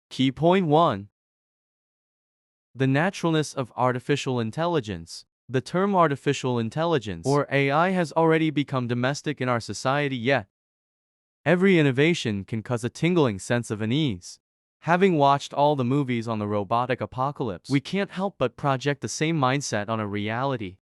Key point 1. The naturalness of artificial intelligence. The term artificial intelligence, or AI, has already become domestic in our society, yet every innovation can cause a tingling sense of unease. Having watched all the movies on the robotic apocalypse, we can't help but project the same mindset on a reality.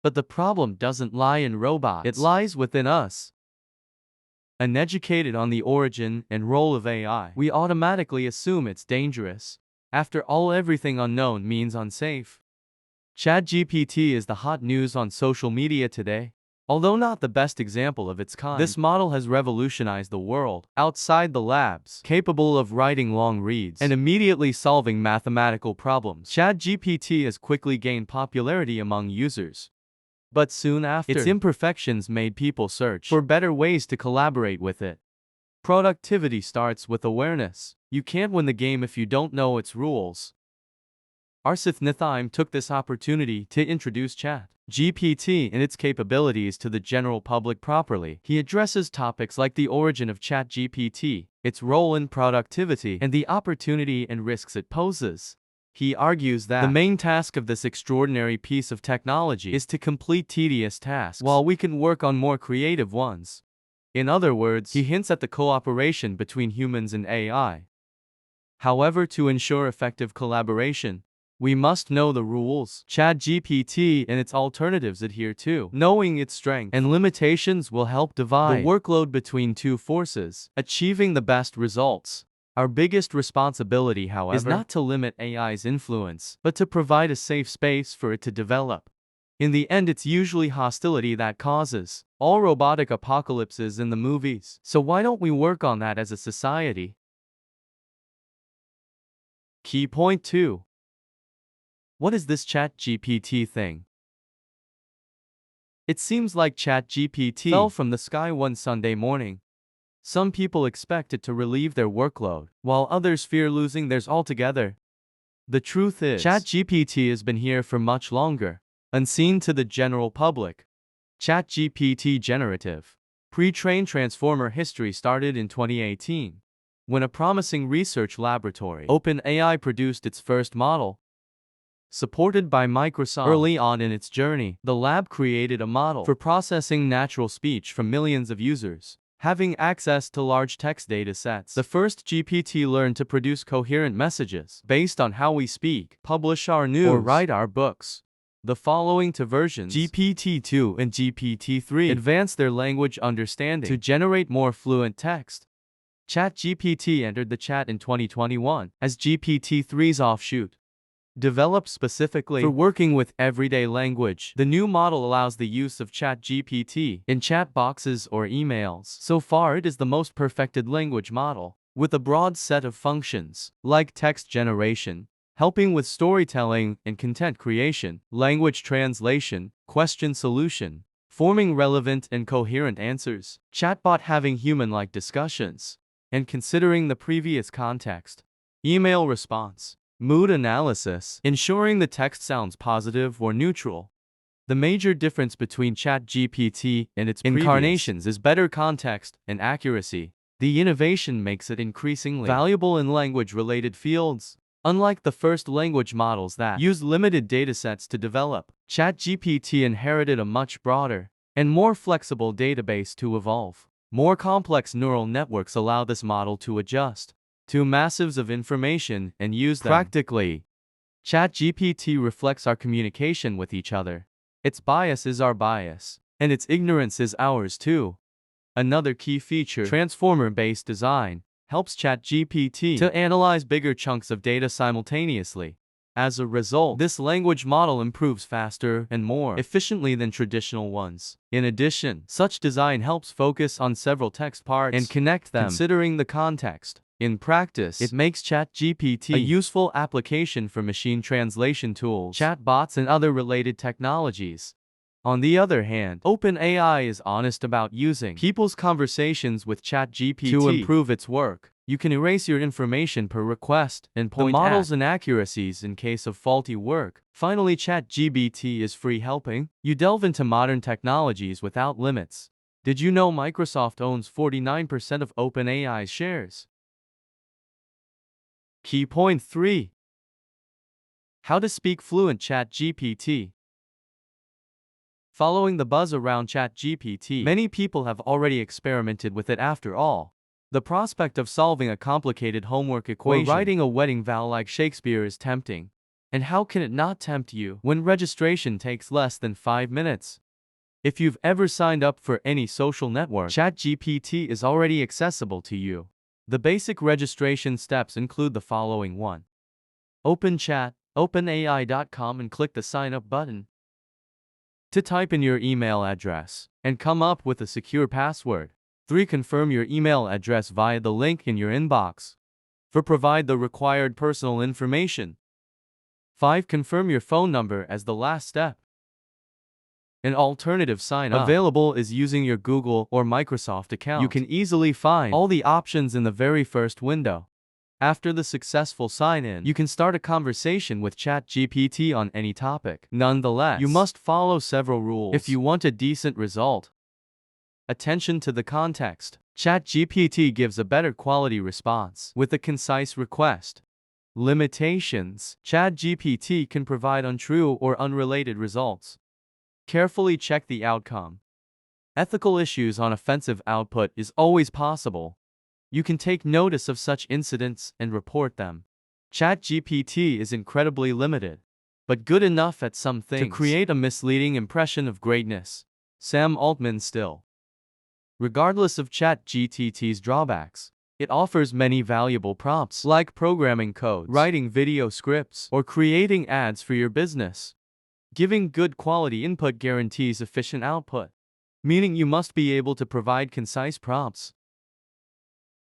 But the problem doesn't lie in robots, it lies within us. Uneducated on the origin and role of AI, we automatically assume it's dangerous. After all, everything unknown means unsafe. ChATGPT is the hot news on social media today. Although not the best example of its kind, this model has revolutionized the world. Outside the labs, capable of writing long reads and immediately solving mathematical problems, ChATGPT has quickly gained popularity among users. But soon after, its imperfections made people search for better ways to collaborate with it. Productivity starts with awareness. You can't win the game if you don't know its rules. Arsath Anthem took this opportunity to introduce ChATGPT and its capabilities to the general public properly. He addresses topics like the origin of ChATGPT, its role in productivity, and the opportunity and risks it poses. He argues that the main task of this extraordinary piece of technology is to complete tedious tasks, while we can work on more creative ones. In other words, he hints at the cooperation between humans and AI. However, to ensure effective collaboration, we must know the rules ChATGPT and its alternatives adhere to. Knowing its strengths and limitations will help divide the workload between two forces, achieving the best results. Our biggest responsibility, however, is not to limit AI's influence, but to provide a safe space for it to develop. In the end, it's usually hostility that causes all robotic apocalypses in the movies. So why don't we work on that as a society? Key point 2. What is this ChATGPT thing? It seems like ChATGPT fell from the sky one Sunday morning. Some people expect it to relieve their workload, while others fear losing theirs altogether. The truth is, ChATGPT has been here for much longer, unseen to the general public. ChATGPT generative pre-trained transformer history started in 2018, when a promising research laboratory, OpenAI, produced its first model. Supported by Microsoft early on in its journey, the lab created a model for processing natural speech from millions of users. Having access to large text data sets, the first GPT learned to produce coherent messages based on how we speak, publish our news, or write our books. The following two versions, GPT-2 and GPT-3, advanced their language understanding to generate more fluent text. ChATGPT entered the chat in 2021 as GPT-3's offshoot. Developed specifically for working with everyday language, the new model allows the use of ChatGPT in chat boxes or emails. So far, it is the most perfected language model, with a broad set of functions, like text generation, helping with storytelling and content creation, language translation, question solution, forming relevant and coherent answers, chatbot having human-like discussions, and considering the previous context, email response, mood analysis, ensuring the text sounds positive or neutral. The major difference between ChATGPT and its incarnations is better context and accuracy. The innovation makes it increasingly valuable in language-related fields. Unlike the first language models that used limited datasets to develop, ChATGPT inherited a much broader and more flexible database to evolve. More complex neural networks allow this model to adjust to massives of information and use them practically. ChATGPT reflects our communication with each other. Its bias is our bias, and its ignorance is ours too. Another key feature, transformer-based design, helps ChATGPT to analyze bigger chunks of data simultaneously. As a result, this language model improves faster and more efficiently than traditional ones. In addition, such design helps focus on several text parts and connect them, considering the context. In practice, it makes ChatGPT a useful application for machine translation tools, chatbots, and other related technologies. On the other hand, OpenAI is honest about using people's conversations with ChatGPT to improve its work. You can erase your information per request and point the model's inaccuracies in case of faulty work. Finally, ChatGPT is free, helping you delve into modern technologies without limits. Did you know Microsoft owns 49% of OpenAI's shares? Key point 3. How to speak fluent ChatGPT. Following the buzz around ChatGPT, many people have already experimented with it after all. The prospect of solving a complicated homework equation or writing a wedding vow like Shakespeare is tempting. And how can it not tempt you when registration takes less than 5 minutes? If you've ever signed up for any social network, ChatGPT is already accessible to you. The basic registration steps include the following: 1. Open Chat, openai.com and click the Sign Up button. To type in your email address and come up with a secure password. 3. Confirm your email address via the link in your inbox. 4. Provide the required personal information. 5. Confirm your phone number as the last step. An alternative sign-up available is using your Google or Microsoft account. You can easily find all the options in the very first window. After the successful sign-in, you can start a conversation with ChatGPT on any topic. Nonetheless, you must follow several rules if you want a decent result. Attention to the context. ChatGPT gives a better quality response with a concise request. Limitations. ChatGPT can provide untrue or unrelated results. Carefully check the outcome. Ethical issues on offensive output is always possible. You can take notice of such incidents and report them. ChatGPT is incredibly limited, but good enough at some things to create a misleading impression of greatness. Sam Altman still. Regardless of ChatGPT's drawbacks, it offers many valuable prompts like programming code, writing video scripts, or creating ads for your business. Giving good quality input guarantees efficient output, meaning you must be able to provide concise prompts.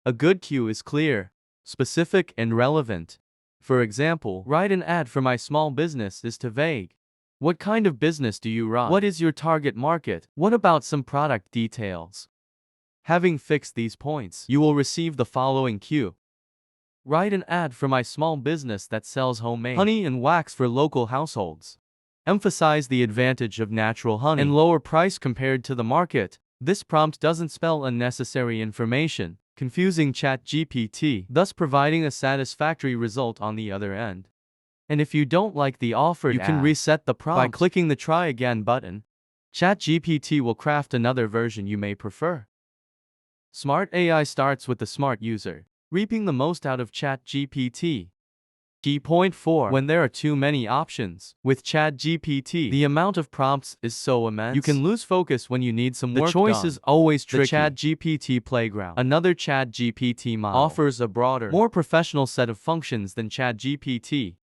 A good cue is clear, specific, and relevant. For example, write an ad for my small business is too vague. What kind of business do you run? What is your target market? What about some product details? Having fixed these points, you will receive the following cue. Write an ad for my small business that sells homemade honey and wax for local households. Emphasize the advantage of natural honey and lower price compared to the market. This prompt doesn't spell unnecessary information, confusing ChatGPT, thus providing a satisfactory result on the other end. And if you don't like the offered ad, you can reset the prompt by clicking the Try Again button. ChatGPT will craft another version you may prefer. Smart AI starts with the smart user, reaping the most out of ChatGPT. Key point 4. When there are too many options. With ChatGPT, the amount of prompts is so immense, you can lose focus when you need some work done. The choice is always tricky. The ChatGPT Playground, another ChatGPT model, offers a broader, more professional set of functions than ChatGPT.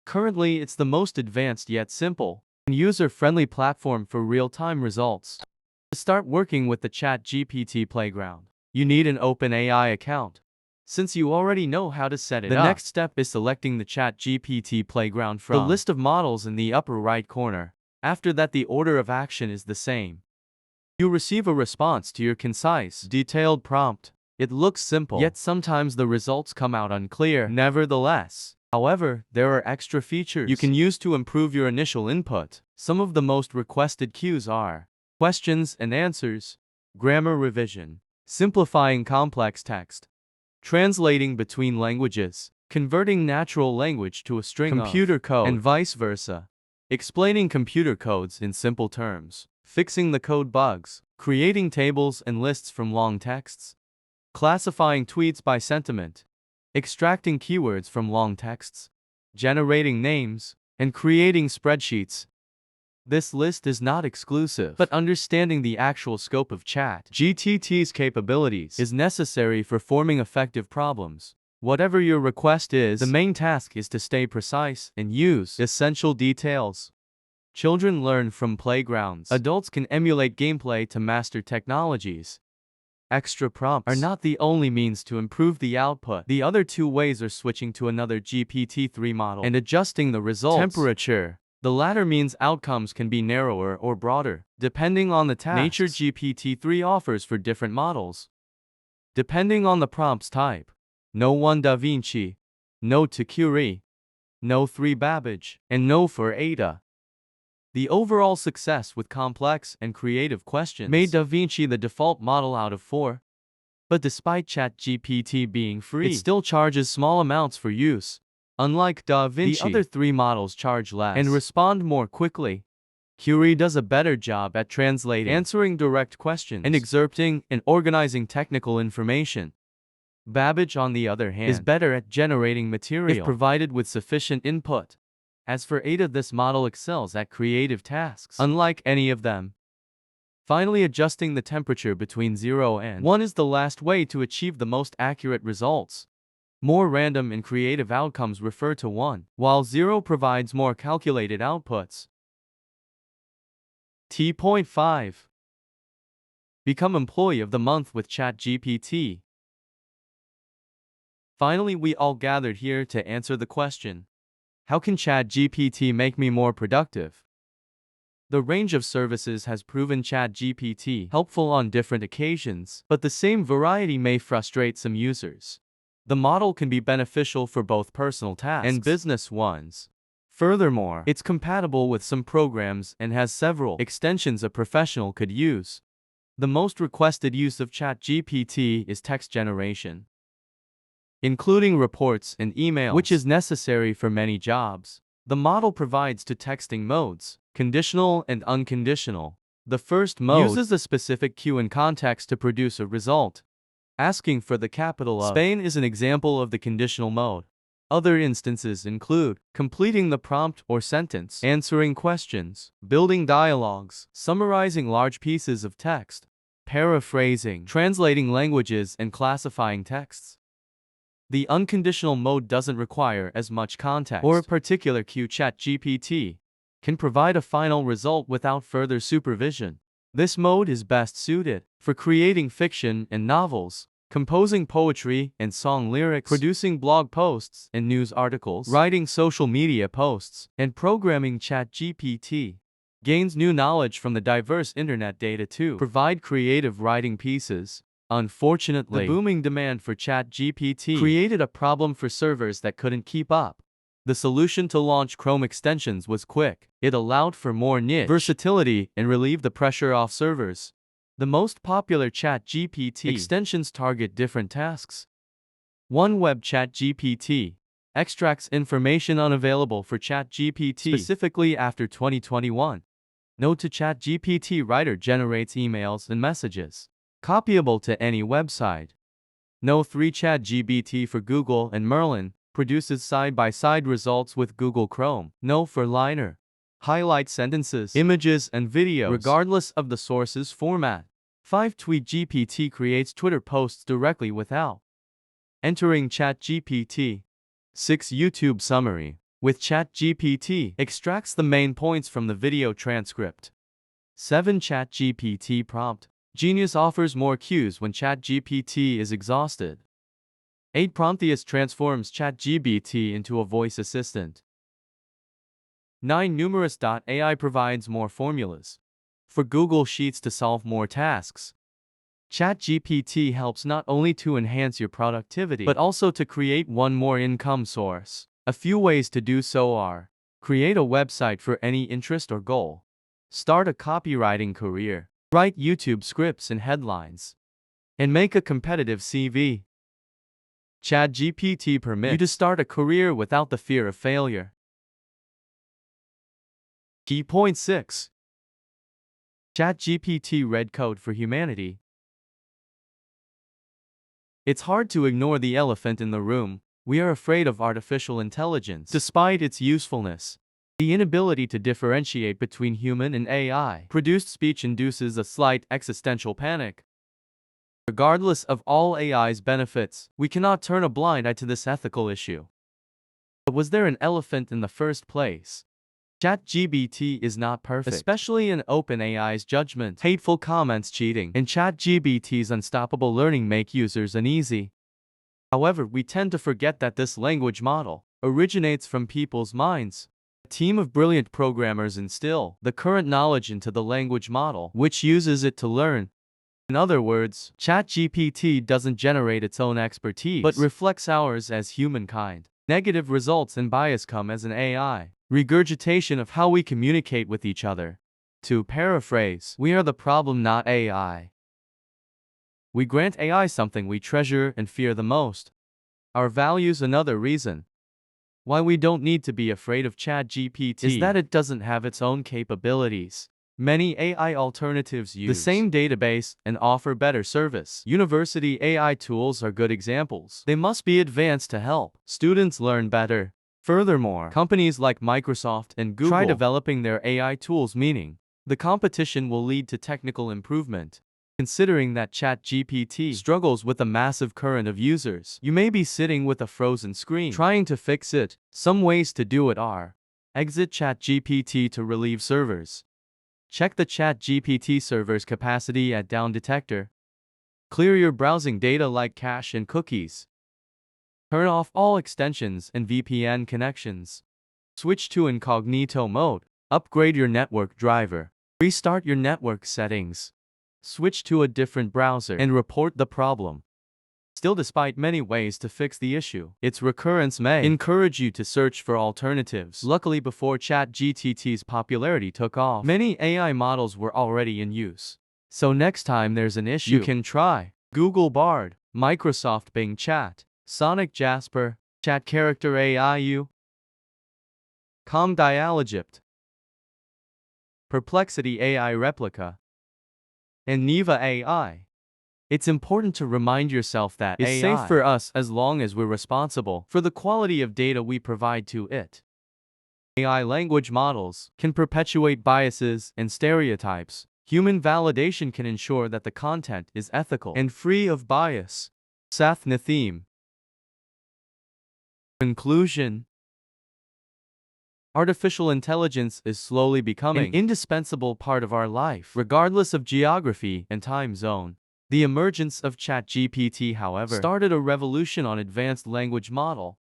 Currently, it's the most advanced yet simple and user-friendly platform for real-time results. To start working with the ChatGPT Playground, you need an OpenAI account. Since you already know how to set it up, the next step is selecting the ChatGPT Playground from the list of models in the upper right corner. After that, the order of action is the same. You receive a response to your concise, detailed prompt. It looks simple, yet sometimes the results come out unclear. Nevertheless, however, there are extra features you can use to improve your initial input. Some of the most requested cues are questions and answers, grammar revision, simplifying complex text, translating between languages, converting natural language to a string computer code, and vice versa, explaining computer codes in simple terms, fixing the code bugs, creating tables and lists from long texts, classifying tweets by sentiment, extracting keywords from long texts, generating names, and creating spreadsheets. This list is not exclusive, but understanding the actual scope of ChatGPT's capabilities is necessary for forming effective problems. Whatever your request is, the main task is to stay precise and use essential details. Children learn from playgrounds. Adults can emulate gameplay to master technologies. Extra prompts are not the only means to improve the output. The other two ways are switching to another GPT-3 model and adjusting the results temperature. The latter means outcomes can be narrower or broader, depending on the tasks GPT-3 offers for different models. Depending on the prompt's type, No 1 Da Vinci, No 2 Curie, No 3 Babbage, and No 4 Ada. The overall success with complex and creative questions made Da Vinci the default model out of 4. But despite ChatGPT being free, it still charges small amounts for use. Unlike DaVinci, the other three models charge less and respond more quickly. Curie does a better job at translating, answering direct questions, and excerpting and organizing technical information. Babbage, on the other hand, is better at generating material if provided with sufficient input. As for Ada, this model excels at creative tasks, unlike any of them. Finally, adjusting the temperature between 0 and 1 is the last way to achieve the most accurate results. More random and creative outcomes refer to 1, while 0 provides more calculated outputs. T.5 Become Employee of the Month with ChatGPT. Finally, we all gathered here to answer the question, how can ChatGPT make me more productive? The range of services has proven ChatGPT helpful on different occasions, but the same variety may frustrate some users. The model can be beneficial for both personal tasks and business ones. Furthermore, it's compatible with some programs and has several extensions a professional could use. The most requested use of ChatGPT is text generation, including reports and emails, which is necessary for many jobs. The model provides two texting modes, conditional and unconditional. The first mode uses a specific cue and context to produce a result. Asking for the capital of Spain is an example of the conditional mode. Other instances include completing the prompt or sentence, answering questions, building dialogues, summarizing large pieces of text, paraphrasing, translating languages, and classifying texts. The unconditional mode doesn't require as much context or a particular cue. ChatGPT can provide a final result without further supervision. This mode is best suited for creating fiction and novels, composing poetry and song lyrics, producing blog posts and news articles, writing social media posts, and programming. ChatGPT gains new knowledge from the diverse internet data to provide creative writing pieces. Unfortunately, the booming demand for ChatGPT created a problem for servers that couldn't keep up. The solution to launch Chrome extensions was quick. It allowed for more niche versatility and relieved the pressure off servers. The most popular ChatGPT extensions target different tasks. OneWeb ChatGPT extracts information unavailable for ChatGPT specifically after 2021. Node to ChatGPT Writer generates emails and messages, copyable to any website. No3 ChatGPT for Google and Merlin produces side-by-side results with Google Chrome. No for Liner highlight sentences, images, and videos regardless of the source's format. 5 Tweet GPT creates Twitter posts directly without entering ChatGPT. 6 YouTube Summary with ChatGPT extracts the main points from the video transcript. 7 ChatGPT Prompt Genius offers more cues when ChatGPT is exhausted. 8 Prometheus transforms ChatGPT into a voice assistant. 9 Numerous.ai provides more formulas for Google Sheets to solve more tasks. ChatGPT helps not only to enhance your productivity, but also to create one more income source. A few ways to do so are: create a website for any interest or goal, start a copywriting career, write YouTube scripts and headlines, and make a competitive CV. ChatGPT permits you to start a career without the fear of failure. Key point 6. ChatGPT Read Code for Humanity. It's hard to ignore the elephant in the room. We are afraid of artificial intelligence, despite its usefulness. The inability to differentiate between human and AI-produced speech induces a slight existential panic. Regardless of all AI's benefits, we cannot turn a blind eye to this ethical issue. But was there an elephant in the first place? ChatGPT is not perfect, especially in OpenAI's judgment. Hateful comments, cheating, and ChatGPT's unstoppable learning make users uneasy. However, we tend to forget that this language model originates from people's minds. A team of brilliant programmers instill the current knowledge into the language model, which uses it to learn. In other words, ChatGPT doesn't generate its own expertise, but reflects ours as humankind. Negative results and bias come as an AI regurgitation of how we communicate with each other. To paraphrase, we are the problem, not AI. We grant AI something we treasure and fear the most. Our values. Another reason why we don't need to be afraid of ChATGPT is that it doesn't have its own capabilities. Many AI alternatives use the same database and offer better service. University AI tools are good examples. They must be advanced to help students learn better. Furthermore, companies like Microsoft and Google try developing their AI tools, meaning the competition will lead to technical improvement. Considering that ChATGPT struggles with a massive current of users, you may be sitting with a frozen screen trying to fix it. Some ways to do it are: exit ChATGPT to relieve servers. Check the ChATGPT server's capacity at down detector. Clear your browsing data like cache and cookies. Turn off all extensions and VPN connections. Switch to incognito mode. Upgrade your network driver. Restart your network settings. Switch to a different browser and report the problem. Still, despite many ways to fix the issue, its recurrence may encourage you to search for alternatives. Luckily, before ChATGPT's popularity took off, many AI models were already in use. So next time there's an issue, you can try Google Bard, Microsoft Bing Chat, Sonic Jasper, Chat Character AI, ComDialogipt, Perplexity AI Replica, and Neva AI. It's important to remind yourself that AI is safe for us as long as we're responsible for the quality of data we provide to it. AI language models can perpetuate biases and stereotypes. Human validation can ensure that the content is ethical and free of bias. Arsath Anthem. Conclusion: artificial intelligence is slowly becoming an indispensable part of our life, regardless of geography and time zone. The emergence of ChATGPT, however, started a revolution on advanced language model.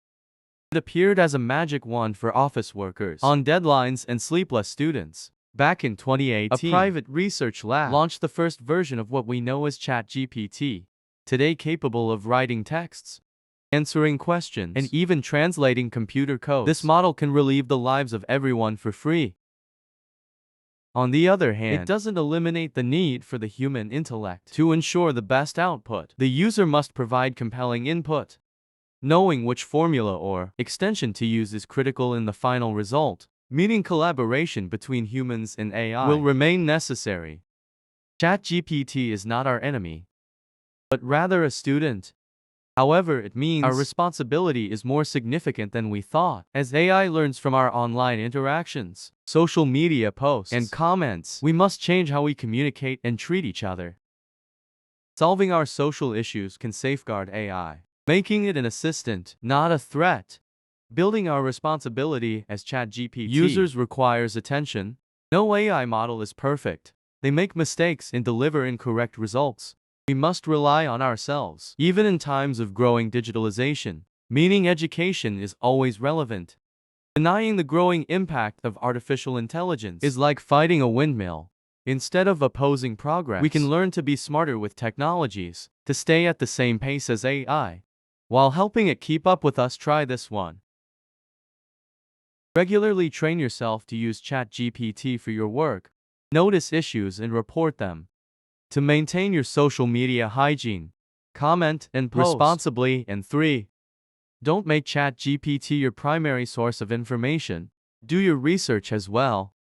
It appeared as a magic wand for office workers, on deadlines, and sleepless students. Back in 2018, a private research lab launched the first version of what we know as ChATGPT. Today capable of writing texts, answering questions, and even translating computer code, this model can relieve the lives of everyone for free. On the other hand, it doesn't eliminate the need for the human intellect. To ensure the best output, the user must provide compelling input. Knowing which formula or extension to use is critical in the final result, meaning collaboration between humans and AI will remain necessary. ChATGPT is not our enemy, but rather a student. However, it means our responsibility is more significant than we thought. As AI learns from our online interactions, social media posts, and comments, we must change how we communicate and treat each other. Solving our social issues can safeguard AI, making it an assistant, not a threat. Building our responsibility as ChATGPT users requires attention. No AI model is perfect. They make mistakes and deliver incorrect results. We must rely on ourselves, even in times of growing digitalization, meaning education is always relevant. Denying the growing impact of artificial intelligence is like fighting a windmill. Instead of opposing progress, we can learn to be smarter with technologies, to stay at the same pace as AI, while helping it keep up with us. Try this one. Regularly train yourself to use ChATGPT for your work. Notice issues and report them. To maintain your social media hygiene, comment and post responsibly. And 3. Don't make ChATGPT your primary source of information. Do your research as well.